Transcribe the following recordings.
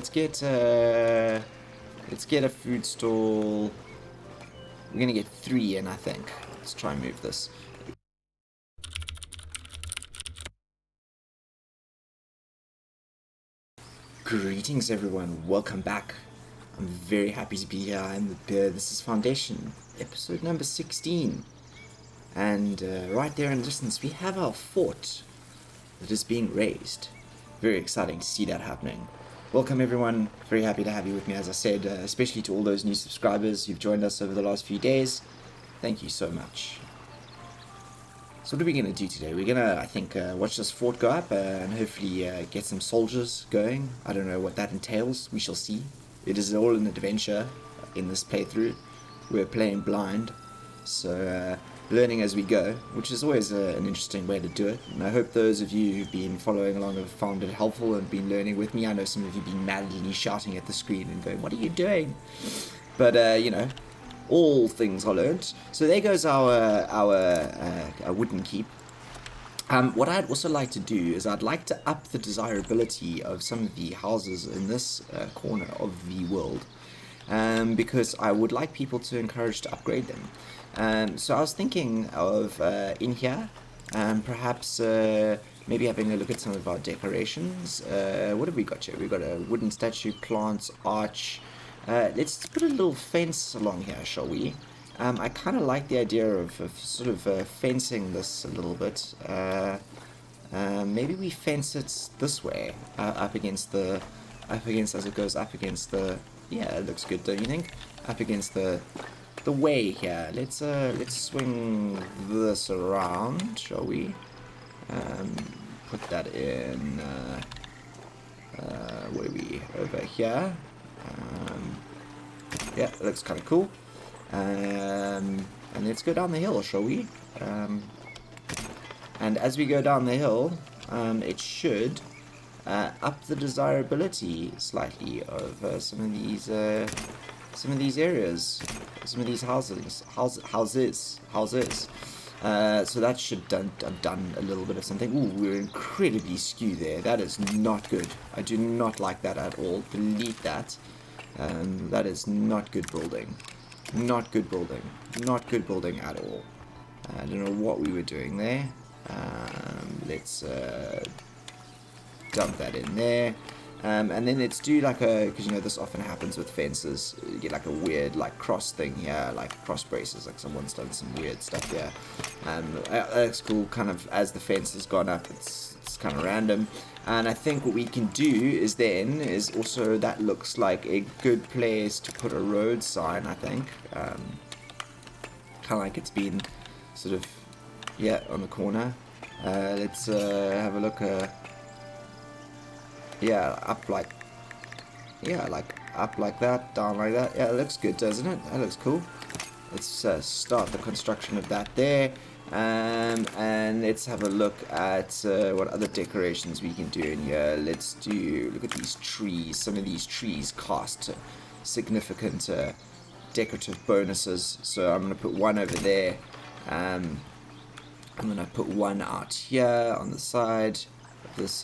let's get a food stall. We're gonna get 3 in, I think. Let's try and move this. Greetings, everyone. Welcome back. I'm very happy to be here. This is Foundation, episode number 16. And right there in the distance, we have our fort that is being raised. Very exciting to see that happening. Welcome, everyone. Very happy to have you with me, as I said, especially to all those new subscribers who've joined us over the last few days. Thank you so much. So what are we going to do today? We're going to, I think, watch this fort go up and hopefully get some soldiers going. I don't know what that entails. We shall see. It is all an adventure in this playthrough. We're playing blind, so learning as we go, which is always an interesting way to do it. And I hope those of you who've been following along have found it helpful and been learning with me. I know some of you have been madly shouting at the screen and going, "What are you doing?" But, you know, all things are learnt. So there goes our wooden keep. What I'd also like to do is I'd like to up the desirability of some of the houses in this corner of the world, because I would like people to encourage to upgrade them. So I was thinking of in here, perhaps maybe having a look at some of our decorations. What have we got here? We've got a wooden statue, plants, arch. Let's put a little fence along here, shall we? I kind of like the idea of sort of fencing this a little bit. Maybe we fence it this way, up against as it goes up against the. Yeah, it looks good, don't you think? Up against the way here. Let's swing this around, shall we? Put that in. What are we over here? Yeah, that looks kind of cool. And let's go down the hill, shall we? And as we go down the hill, it should up the desirability slightly of some of these areas, some of these houses. So that should have done a little bit of something. Ooh, we're incredibly skew there. That is not good. I do not like that at all. Delete that. That is not good building. Not good building. Not good building at all. I don't know what we were doing there. Let's dump that in there. And then let's do like because you know this often happens with fences, you get like a weird like cross thing here, like cross braces, like someone's done some weird stuff here. That's cool, kind of as the fence has gone up, it's kind of random. And I think what we can do is also that looks like a good place to put a road sign, I think. Kind of like it's been sort of, yeah, on the corner. Let's have a look. Yeah, up like that, down like that. Yeah, it looks good, doesn't it? That looks cool. Let's start the construction of that there. And let's have a look at what other decorations we can do in here. Look at these trees. Some of these trees cost significant decorative bonuses. So I'm going to put one over there. I'm going to put one out here on the side of this.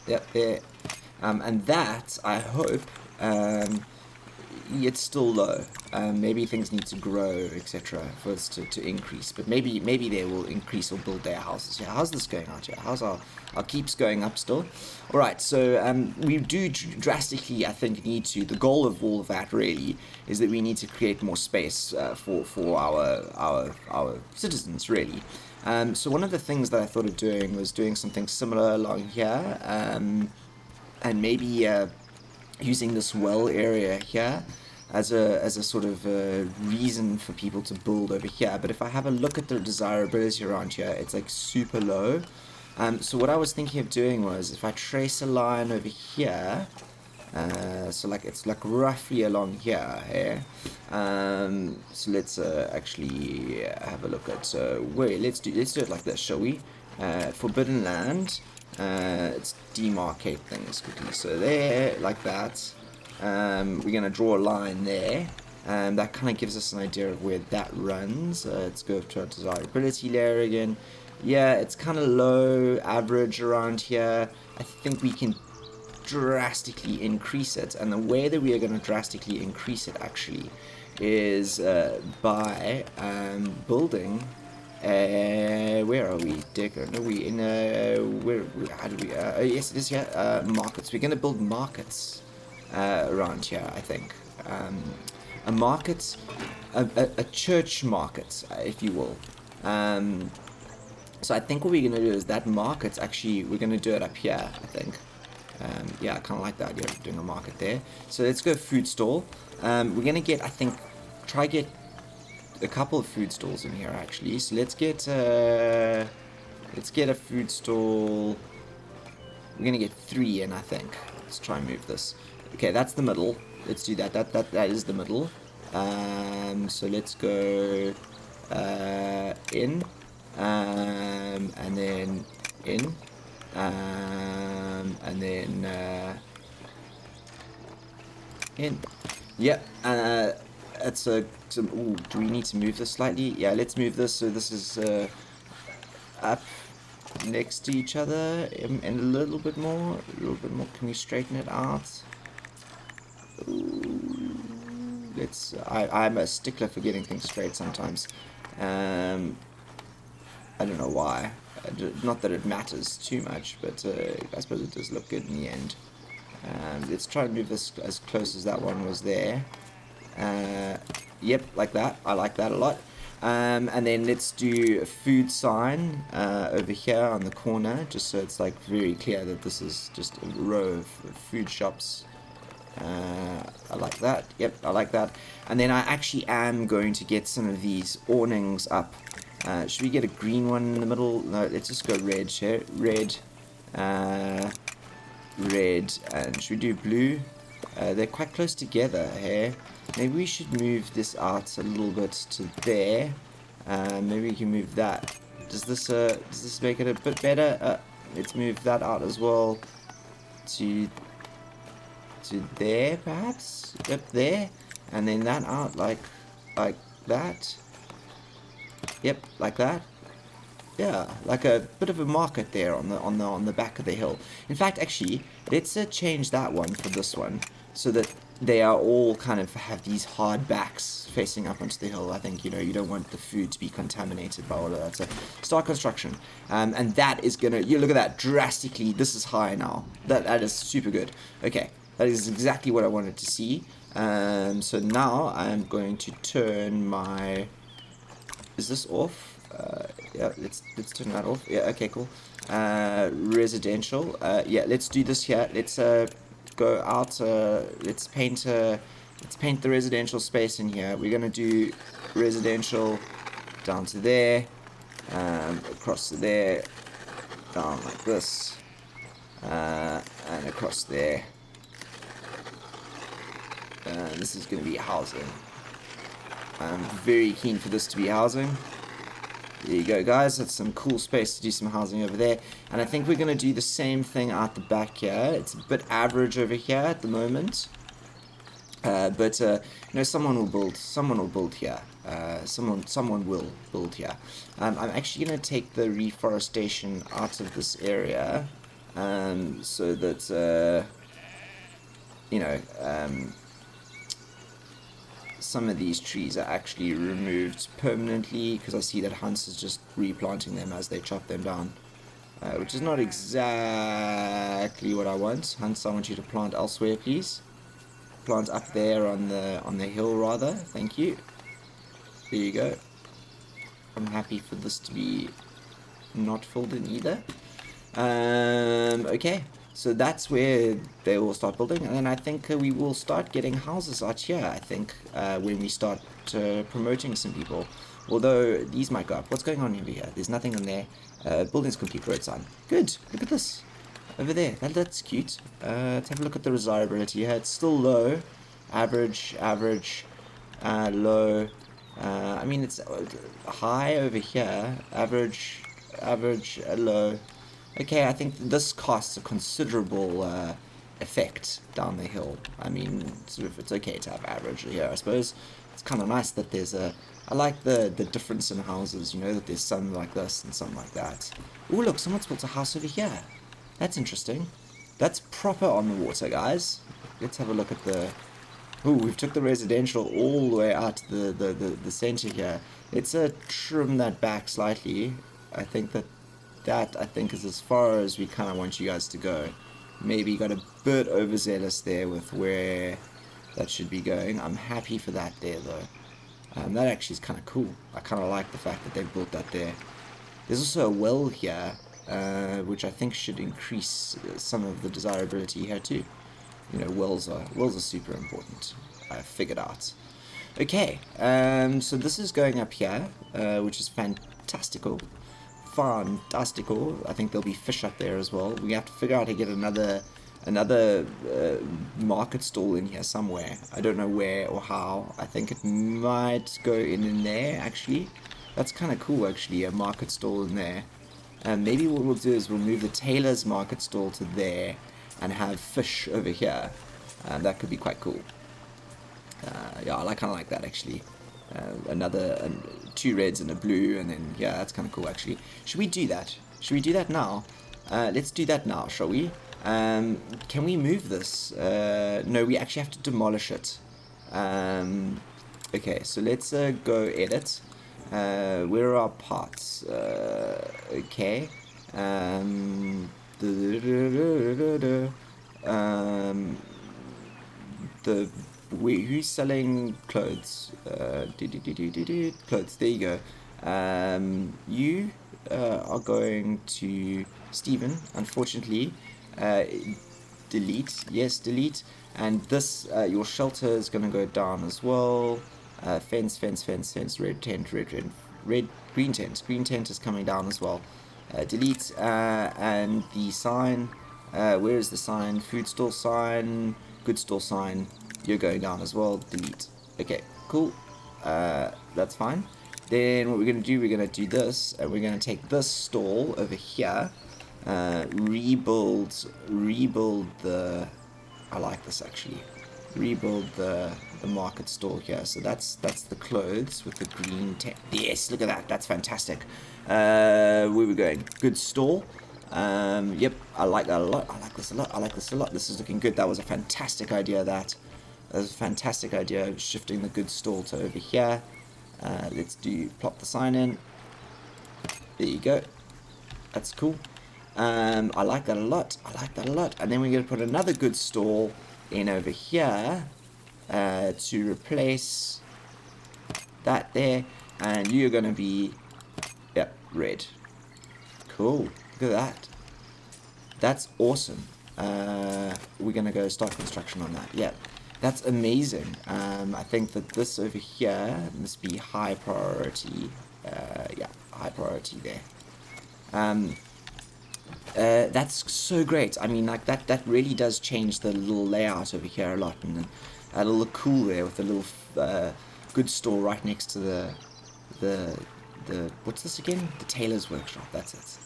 Yep, there. And that, I hope, it's still low. Maybe things need to grow, etc., for us to increase. But maybe they will increase or build their houses. Yeah, how's this going out here? How's our keeps going up still? All right, so we do drastically, I think, need to. The goal of all of that really is that we need to create more space for our citizens, really. So one of the things that I thought of doing was doing something similar along here, and maybe using this well area here as a sort of reason for people to build over here. But if I have a look at the desirability around here, it's like super low. So what I was thinking of doing was if I trace a line over here, so like it's like roughly along here, eh? So let's actually have a look at wait. Let's do it like this, shall we? Forbidden land. Let's demarcate things quickly. So there, like that. We're gonna draw a line there. That kind of gives us an idea of where that runs. Let's go up to our desirability layer again. Yeah, it's kind of low, average around here. I think we can drastically increase it. And the way that we are going to drastically increase it actually is by building. Where are we? No, we in where? How do we? Yes, it is here. Markets. We're going to build markets around here. I think a market, a church market, if you will. So I think what we're going to do is that market's actually, we're going to do it up here, I think. Yeah, I kind of like the idea of doing a market there. So let's go food stall. We're going to get, I think, try get a couple of food stalls in here, actually. So let's get a food stall. We're going to get 3 in, I think. Let's try and move this. Okay, that's the middle. Let's do that. That is the middle. So let's go in. And then in, and then in. Yep. It's a. Ooh, do we need to move this slightly? Yeah, let's move this so this is up next to each other and a little bit more. Can we straighten it out? Ooh, let's. I'm a stickler for getting things straight sometimes. I don't know why. Not that it matters too much, but I suppose it does look good in the end. Let's try and move this as close as that one was there. Yep, like that. I like that a lot. And then let's do a food sign over here on the corner, just so it's like very clear that this is just a row of food shops. I like that. Yep, I like that. And then I actually am going to get some of these awnings up. Should we get a green one in the middle? No, let's just go red here. Red, red, and should we do blue? They're quite close together here. Maybe we should move this out a little bit to there. Maybe we can move that. Does this make it a bit better? Let's move that out as well to there, perhaps. Yep, there, and then that out like that. Yep, like that. Yeah, like a bit of a market there on the back of the hill. In fact, actually, let's change that one for this one, so that they are all kind of have these hard backs facing up onto the hill. I think, you know, you don't want the food to be contaminated by all of that. So start construction, and that is gonna. You look at that drastically. This is high now. That is super good. Okay, that is exactly what I wanted to see. So now I'm going to turn my. Is this off? Yeah, let's turn that off. Yeah, okay, cool. Residential. Yeah, let's do this here. Let's go out. Let's paint the residential space in here. We're gonna do residential down to there, across to there, down like this, and across there. And this is gonna be housing. I'm very keen for this to be housing. There you go, guys. That's some cool space to do some housing over there. And I think we're going to do the same thing out the back here. It's a bit average over here at the moment. But you know, someone will build here. Someone will build here. I'm actually going to take the reforestation out of this area, so that you know, some of these trees are actually removed permanently, because I see that Hans is just replanting them as they chop them down, which is not exactly what I want. Hans, I want you to plant elsewhere, please. Plant up there on the hill, rather. Thank you. There you go. I'm happy for this to be not filled in either. Okay. So that's where they will start building, and then I think we will start getting houses out here, I think, when we start promoting some people. Although, these might go up. What's going on over here? There's nothing on there. Building's complete, road sign. Good, look at this. Over there, that's cute. Let's have a look at the desirability here. It's still low. Average, low. I mean, it's high over here. Average, low. Okay, I think this casts a considerable effect down the hill. I mean, sort of, it's okay to have average here, I suppose. It's kind of nice that there's a... I like the difference in houses, you know, that there's some like this and some like that. Ooh, look, someone's built a house over here. That's interesting. That's proper on the water, guys. Let's have a look at the... Ooh, we've took the residential all the way out to the center here. Let's trim that back slightly. I think that I think is as far as we kind of want you guys to go. Maybe got a bit overzealous there with where that should be going. I'm happy for that there though. That actually is kind of cool. I kind of like the fact that they built that there. There's also a well here, which I think should increase some of the desirability here too. You know, wells are super important. I figured out. Okay, so this is going up here, which is fantastical. Fantastical. I think there'll be fish up there as well. We have to figure out how to get another market stall in here somewhere. I don't know where or how. I think it might go in there actually. That's kind of cool actually, a market stall in there. And maybe what we'll do is we'll move the tailor's market stall to there and have fish over here. That could be quite cool. Yeah, I kind of like that actually. Another 2 reds and a blue, and then yeah, that's kind of cool actually. Should we do that? Should we do that now? Let's do that now, shall we? Can we move this? No, we actually have to demolish it. Okay, so let's go edit. Where are our parts? Okay. Who's selling clothes? Clothes. There you go. You are going to Stephen. Unfortunately, delete. Yes, delete. And this your shelter is going to go down as well. Fence. Red tent. Green tent. Green tent is coming down as well. Delete. And the sign. Where is the sign? Food store sign. Good store sign. You're going down as well. Delete. Okay, cool. That's fine. Then what we're going to do, we're going to do this, and we're going to take this stall over here, rebuild the, I like this actually, rebuild the market stall here. So that's the clothes with the green tent. Yes, look at that. That's fantastic. Where we're going? Good stall. Yep, I like that a lot. I like this a lot. This is looking good. That was a fantastic idea. That was a fantastic idea of shifting the goods stall to over here. Let's plop the sign in. There you go. That's cool. I like that a lot. And then we're going to put another goods stall in over here to replace that there. And you're going to be, yep, red. Cool. Look at that. That's awesome. We're going to go start construction on that. Yep. That's amazing. I think that this over here must be high priority. Yeah, high priority there. That's so great. I mean, like that really does change the little layout over here a lot, and it'll look cool there with the little goods store right next to the what's this again? The tailor's workshop. That's it.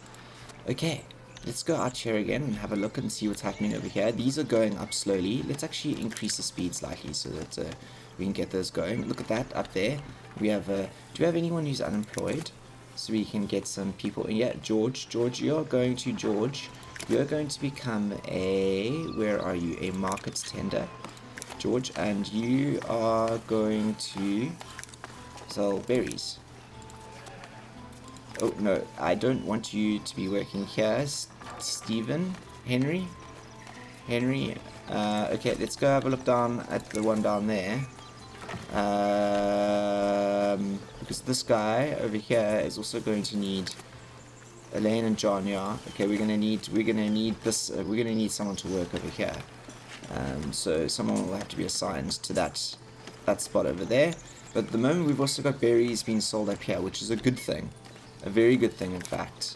Okay. Let's go out here again and have a look and see what's happening over here. These are going up slowly. Let's actually increase the speed slightly so that we can get those going. Look at that up there. We have. Do we have anyone who's unemployed? So we can get some people. Yeah, George, you're going to become a. Where are you? A market tender, George, and you are going to sell berries. Oh, no, I don't want you to be working here. Stephen? Henry? Okay, let's go have a look down at the one down there. Because this guy over here is also going to need Elaine and John, yeah. Okay, we're gonna need someone to work over here. So someone will have to be assigned to that spot over there. But at the moment we've also got berries being sold up here, which is a good thing. A very good thing, in fact.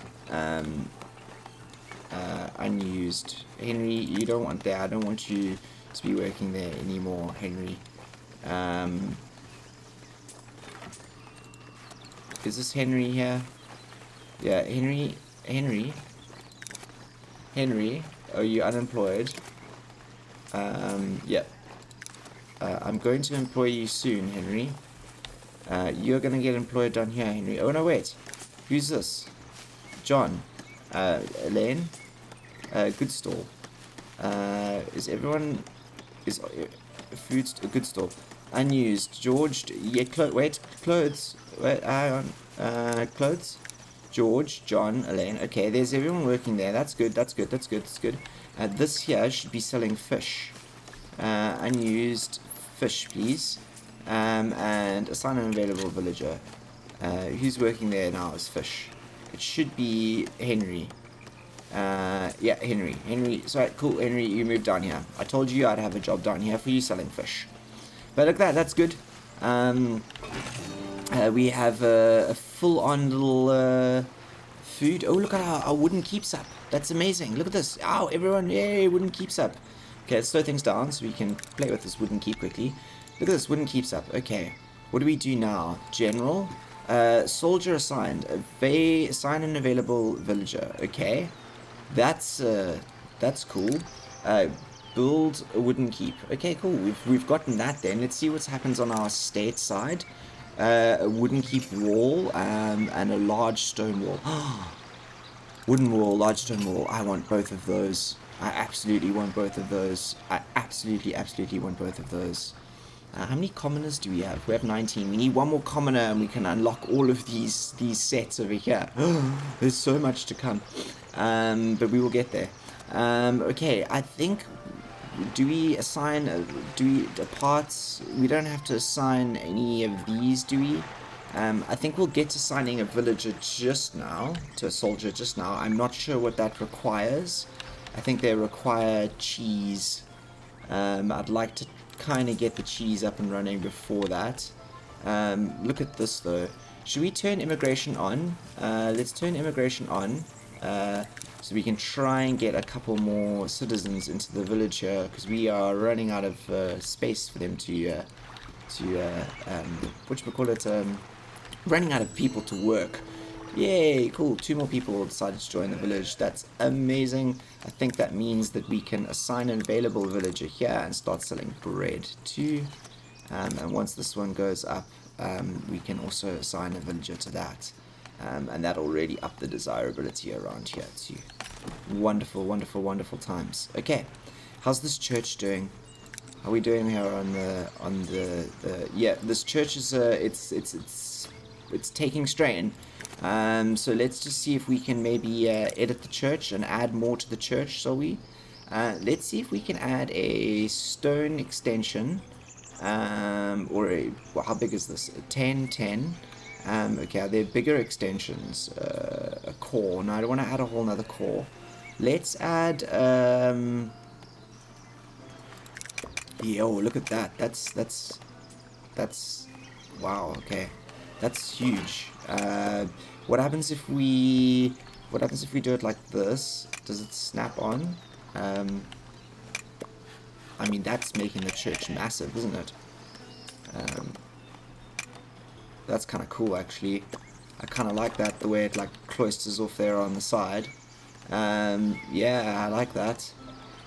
Unused. Henry, you don't want that. I don't want you to be working there anymore, Henry. Is this Henry here? Yeah, Henry. Are you unemployed? Yeah. I'm going to employ you soon, Henry. You're going to get employed down here, Henry. Oh, no, wait. Who's this? John. Elaine. Good stall. Is everyone... Is food's a good store? Unused. George... Yeah, clothes. Wait, hang on. Clothes? George, John, Elaine. Okay, there's everyone working there. That's good, that's good, that's good, that's good. This here should be selling fish. Unused fish, please. And assign an available villager. Who's working there now as fish? It should be Henry. Yeah, Henry. Henry, sorry, cool, Henry, you moved down here. I told you I'd have a job down here for you selling fish. But look at that, that's good. We have a full-on little food. Oh, look at our wooden keeps up. That's amazing. Look at this. Ow, everyone, yay, wooden keeps up. Okay, let's slow things down so we can play with this wooden keep quickly. Look at this, wooden keeps up. Okay, what do we do now? General. Soldier assigned. Assign an available villager. Okay, that's cool. Build a wooden keep. Okay, cool. We've gotten that. Then let's see what happens on our state side. A wooden keep wall and a large stone wall. Wooden wall, large stone wall. I want both of those. I absolutely want both of those. I absolutely want both of those. How many commoners do we have? We have 19. We need one more commoner and we can unlock all of these sets over here. There's so much to come. But we will get there. Okay, I think... Do we assign... parts? We don't have to assign any of these, do we? I think we'll get to assigning a villager just now. To a soldier just now. I'm not sure what that requires. I think they require cheese. I'd like to kind of get the cheese up and running before that. Look at this though. Should we turn immigration on? Let's turn immigration on, so we can try and get a couple more citizens into the village here, because we are running out of space for them to whatchamacallit, running out of people to work. Yay, cool. 2 more people decided to join the village. That's amazing. I think that means that we can assign an available villager here and start selling bread too. And once this one goes up, we can also assign a villager to that. And that'll really up the desirability around here too. Wonderful, wonderful, wonderful times. Okay, how's this church doing? How are we doing here on the yeah, this church is it's taking strain. So let's just see if we can maybe edit the church and add more to the church, shall we? Let's see if we can add a stone extension, well, how big is this? 10, 10. Okay, are there bigger extensions? A core. No, I don't want to add a whole nother core. Let's add, yo, look at that. That's, wow, okay. That's huge. What happens if we do it like this? Does it snap on? I mean, that's making the church massive, isn't it? That's kind of cool, actually. I kind of like that, the way it like cloisters off there on the side. Yeah, I like that.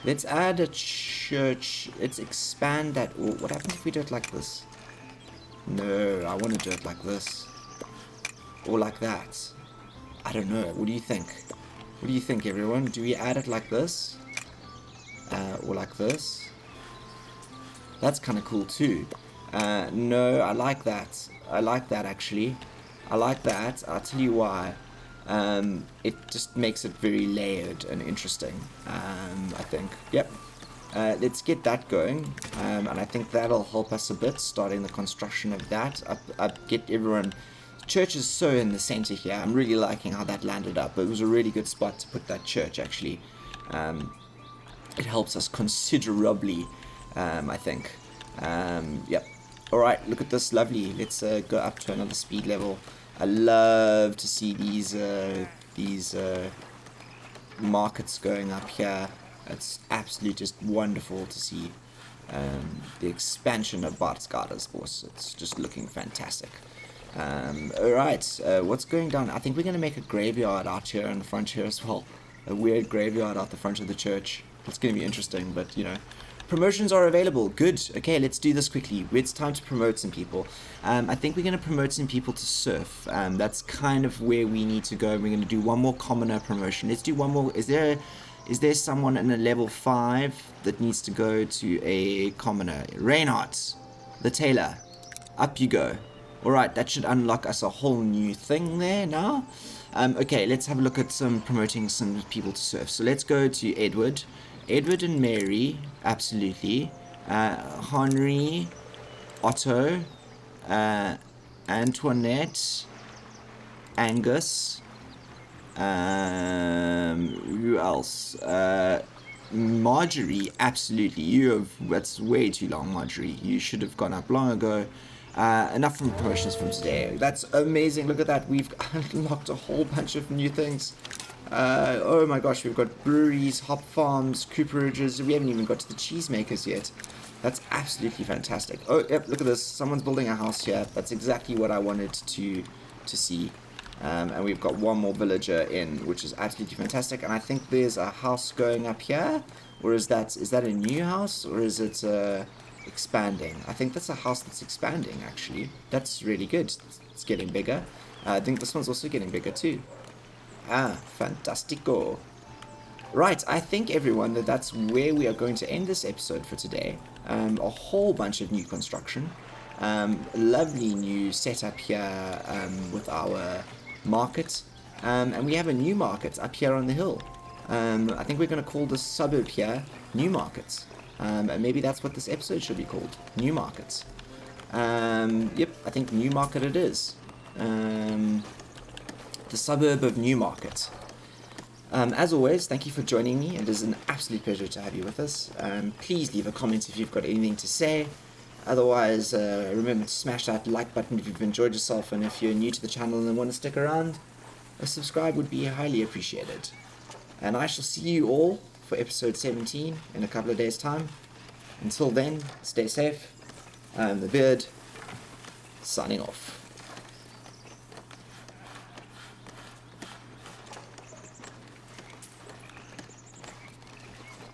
Let's add a church. Let's expand that. Ooh, what happens if we do it like this? No, I want to do it like this. Or like that. I don't know. What do you think? What do you think, everyone? Do we add it like this? Or like this? That's kind of cool too. No, I like that. I like that, actually. I like that. I'll tell you why. It just makes it very layered and interesting, I think. Yep. Let's get that going, and I think that'll help us a bit, starting the construction of that. Get everyone... Church is so in the center here. I'm really liking how that landed up. It was a really good spot to put that church, actually. It helps us considerably, I think. Yep. Alright, look at this, lovely. Let's go up to another speed level. I love to see these markets going up here. It's absolutely just wonderful to see the expansion of Baardskeerderbos. It's just looking fantastic. Alright, what's going down? I think we're going to make a graveyard out here in the front here as well. A weird graveyard out the front of the church. It's going to be interesting, but, you know. Promotions are available. Good. Okay, let's do this quickly. It's time to promote some people. I think we're going to promote some people to surf. That's kind of where we need to go. We're going to do one more commoner promotion. Let's do one more. Is there Is there someone in a level 5 that needs to go to a commoner? Reinhardt, the tailor. Up you go. Alright, that should unlock us a whole new thing there now. Okay, let's have a look at promoting some people to serve. So let's go to Edward. Edward and Mary, absolutely. Henry, Otto, Antoinette, Angus, who else? Marjorie, absolutely. That's way too long, Marjorie. You should have gone up long ago. Enough from promotions from today. That's amazing. Look at that. We've unlocked a whole bunch of new things. Oh my gosh, we've got breweries, hop farms, cooperages. We haven't even got to the cheesemakers yet. That's absolutely fantastic. Oh, yep, look at this. Someone's building a house here. That's exactly what I wanted to see. And we've got one more villager in, which is absolutely fantastic. And I think there's a house going up here. Or is that a new house? Or is it expanding? I think that's a house that's expanding, actually. That's really good. It's getting bigger. I think this one's also getting bigger too. Ah, fantastico. Right, I think, everyone, that's where we are going to end this episode for today. A whole bunch of new construction. Lovely new setup here with our market. And we have a new market up here on the hill. I think we're going to call this suburb here New Markets. And maybe that's what this episode should be called. New Markets. Yep, I think New Market it is. The suburb of Newmarket. As always, thank you for joining me. It is an absolute pleasure to have you with us. Please leave a comment if you've got anything to say. Otherwise, remember to smash that like button if you've enjoyed yourself, and if you're new to the channel and want to stick around, a subscribe would be highly appreciated. And I shall see you all for episode 17 in a couple of days' time. Until then, stay safe. I'm the Beard, signing off.